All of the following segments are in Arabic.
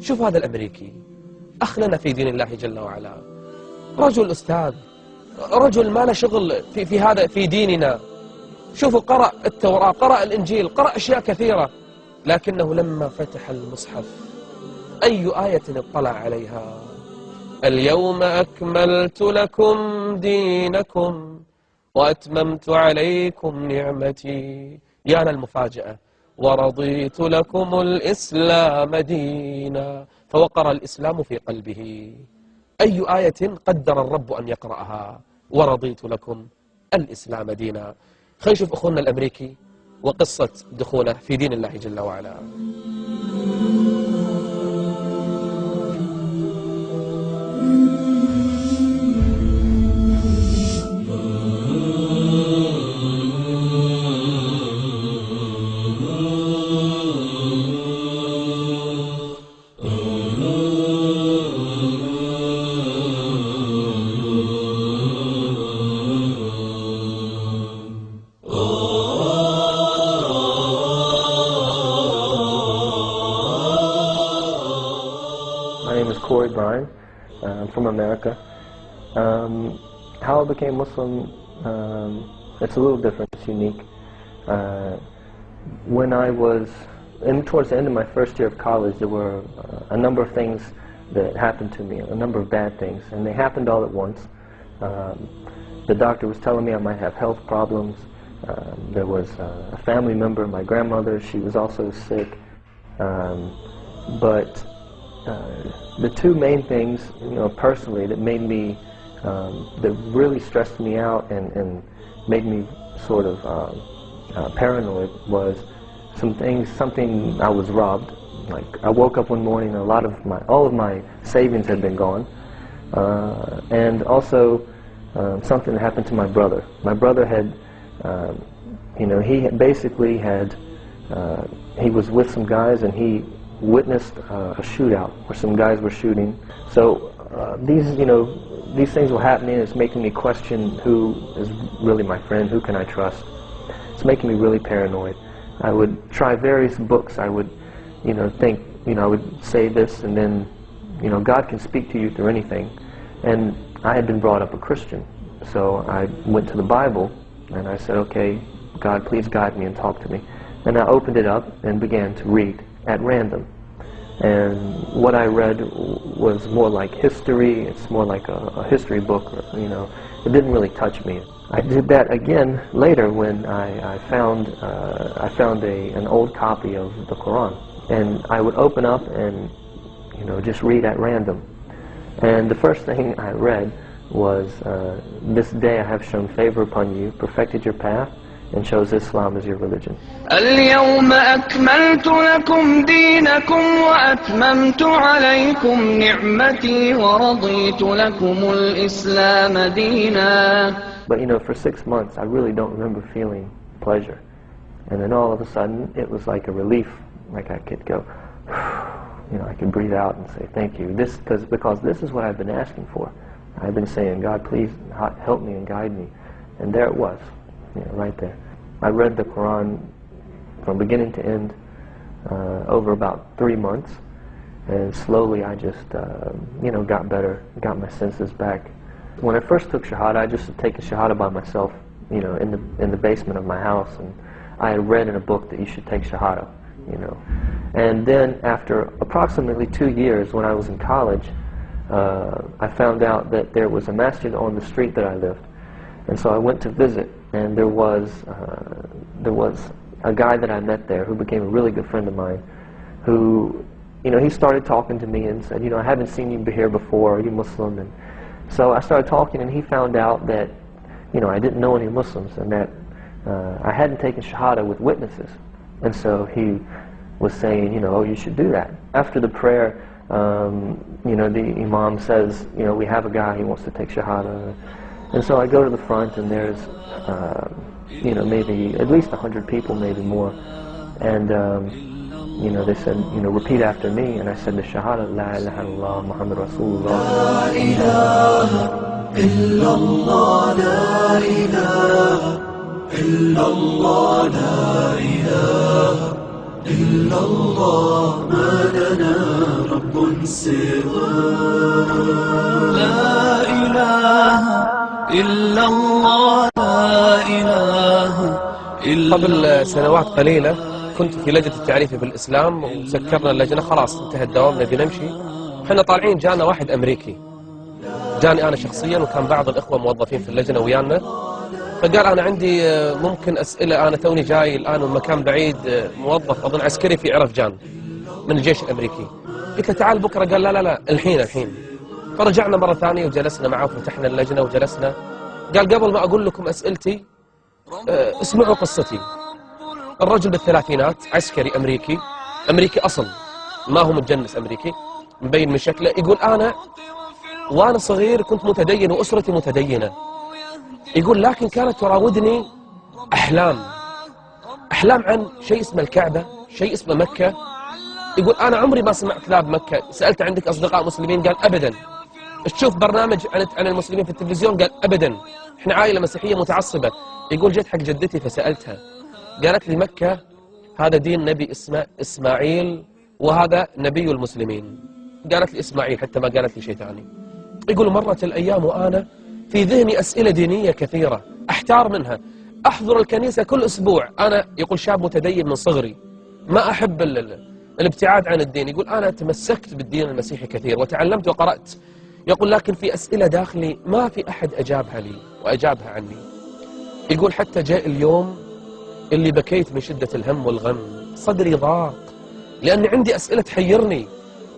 شوف هذا الأمريكي أخ لنا في دين الله جل وعلا، رجل أستاذ، رجل ما له شغل في هذا في ديننا. شوفوا قرأ التوراة، قرأ الإنجيل، قرأ أشياء كثيرة، لكنه لما فتح المصحف أي آية اطلع عليها؟ اليوم أكملت لكم دينكم وأتممت عليكم نعمتي، يا المفاجأة، ورضيت لكم الإسلام دينا. فوقر الإسلام في قلبه. أي آية قدر الرب أن يقرأها؟ ورضيت لكم الإسلام دينا. خلينا نشوف أخونا الأمريكي وقصة دخوله في دين الله جل وعلا. I'm from America. How I became Muslim, it's a little different, it's unique. When I was towards the end of my first year of college, there were a number of things that happened to me, a number of bad things, and they happened all at once. The doctor was telling me I might have health problems. There was a family member, my grandmother, she was also sick. But the two main things, personally, that made me, that really stressed me out and made me sort of paranoid was something I was robbed. Like, I woke up one morning and all of my savings had been gone. And also something that happened to my brother. My brother had, he was with some guys and he witnessed a shootout where some guys were shooting. So these things were happening. It's making me question who is really my friend, who can I trust. It's making me really paranoid. I would try various books. I would, think, I would say this and then, God can speak to you through anything. And I had been brought up a Christian. So I went to the Bible and I said, okay, God, please guide me and talk to me. And I opened it up and began to read at random. And what I read was more like history. It's more like a history book, it didn't really touch me. I did that again later when I found an old copy of the Quran. And I would open up and, just read at random. And the first thing I read was, this day I have shown favor upon you, perfected your path, and chose Islam as your religion. اليوم أكملت لكم دينكم وأتممت عليكم نعمتي ورضيت لكم الإسلام دينا. But for 6 months I really don't remember feeling pleasure. And then all of a sudden it was like a relief, like I could go, I could breathe out and say thank you. Because this is what I've been asking for. I've been saying, God, please help me and guide me. And there it was. Right there. I read the Quran from beginning to end over about 3 months, and slowly I just, got better, got my senses back. When I first took Shahada, I just had taken Shahada by myself, in the basement of my house, and I had read in a book that you should take Shahada, And then after approximately 2 years, when I was in college, I found out that there was a masjid on the street that I lived. And so I went to visit, and there was a guy that I met there who became a really good friend of mine, who, he started talking to me and said, I haven't seen you here before, are you Muslim? And so I started talking, and he found out that, I didn't know any Muslims, and that I hadn't taken Shahada with witnesses. And so he was saying, oh, you should do that. After the prayer, the Imam says, we have a guy, he wants to take Shahada. And so I go to the front, and there's, maybe at least 100 people, maybe more. And, they said, repeat after me. And I said the Shahada, La ilaha illallah, Muhammad Rasulullah. La ilaha illallah, la ilaha illallah, la ilaha illallah, ma lana rabb لا إله إلا الله، لا إله إلا قبل سنوات قليلة كنت في لجنة التعريف بالإسلام وسكرنا اللجنة، خلاص انتهى الدوام نبي نمشي. احنا طالعين جانا واحد أمريكي، جاني أنا شخصيا وكان بعض الإخوة موظفين في اللجنة ويانا، فقال أنا عندي ممكن أسئلة، أنا توني جاي الآن من مكان بعيد، موظف أظن عسكري في عرفجان من الجيش الأمريكي. قلت له تعال بكرة، قال لا الحين. فرجعنا مرة ثانية وجلسنا معه وفتحنا اللجنة وجلسنا. قال قبل ما أقول لكم أسئلتي اسمعوا قصتي. الرجل بالثلاثينات، عسكري أمريكي أصل، ما هو متجنس أمريكي، مبين من شكله. يقول أنا وأنا صغير كنت متدين وأسرتي متدينة. يقول لكن كانت تراودني أحلام عن شيء اسمه الكعبة، شيء اسمه مكة. يقول أنا عمري ما سمعت كلاب مكة. سألت عندك أصدقاء مسلمين؟ قال أبدا. تشوف برنامج عن المسلمين في التلفزيون؟ قال أبدا، إحنا عائلة مسيحية متعصبة. يقول جيت حق جدتي فسألتها، قالت لي مكة هذا دين نبي اسمه إسماعيل وهذا نبي المسلمين. قالت لي إسماعيل حتى ما قالت لي شيء ثاني. يقول مرت الأيام وأنا في ذهني أسئلة دينية كثيرة أحتار منها. أحضر الكنيسة كل أسبوع، أنا يقول شاب متدين من صغري، ما أحب الابتعاد عن الدين. يقول أنا تمسكت بالدين المسيحي كثير وتعلمت وقرأت. يقول لكن في أسئلة داخلي ما في أحد أجابها لي وأجابها عني. يقول حتى جاء اليوم اللي بكيت من شدة الهم والغم، صدري ضاق لأن عندي أسئلة تحيرني.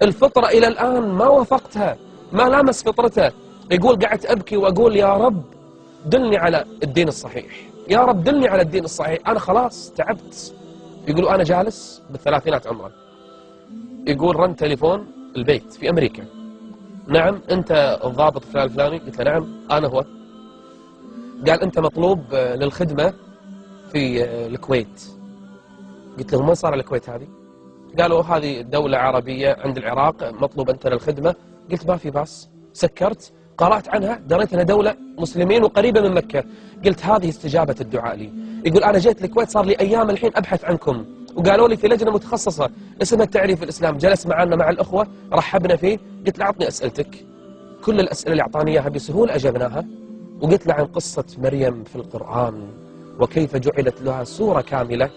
الفطرة إلى الآن ما وافقتها، ما لامس فطرته. يقول قعدت أبكي وأقول يا رب دلني على الدين الصحيح، يا رب دلني على الدين الصحيح، أنا خلاص تعبت. يقول أنا جالس بالثلاثينات عمره. يقول رن تليفون البيت في أمريكا، نعم أنت الضابط فلان الفلاني؟ قلت له نعم أنا هو. قال أنت مطلوب للخدمة في الكويت. قلت له ما صار الكويت هذه؟ قالوا هذه دولة عربية عند العراق، مطلوب أنت للخدمة. قلت ما في باس. سكرت قرأت عنها، دريت أنها دولة مسلمين وقريبة من مكة. قلت هذه استجابة الدعاء لي. يقول أنا جيت الكويت صار لي أيام الحين أبحث عنكم، وقالوا لي في لجنة متخصصة اسمها التعريف الإسلام. جلس معنا مع الأخوة رحبنا فيه. قلت له أعطني أسئلتك. كل الأسئلة اللي أعطاني إياها بسهولة أجبناها. وقلت له عن قصة مريم في القرآن وكيف جعلت لها سورة كاملة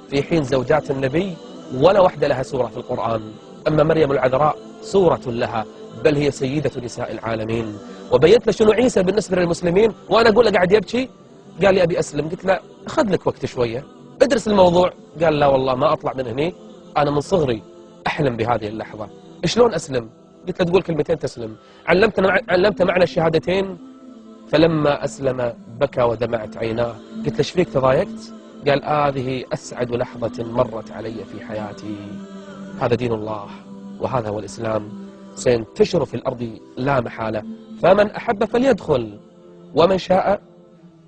في حين زوجات النبي ولا واحدة لها سورة في القرآن. أما مريم العذراء سورة لها، بل هي سيدة نساء العالمين. وبينت له شنو عيسى بالنسبة للمسلمين، وأنا أقول له قاعد يبكي. قال لي أبي أسلم. قلت له أخذ لك وقت شوية، ادرس الموضوع. قال لا والله ما أطلع من هني، أنا من صغري أحلم بهذه اللحظة، شلون أسلم؟ قلت له تقول كلمتين تسلم. علمت معنى الشهادتين. فلما أسلم بكى ودمعت عيناه. قلت له ايش فيك تضايقت؟ قال هذه أسعد لحظة مرت علي في حياتي. هذا دين الله وهذا هو الإسلام، سينتشر في الأرض لا محالة، فمن أحب فليدخل ومن شاء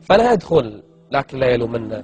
فلا يدخل، لكن لا يلومن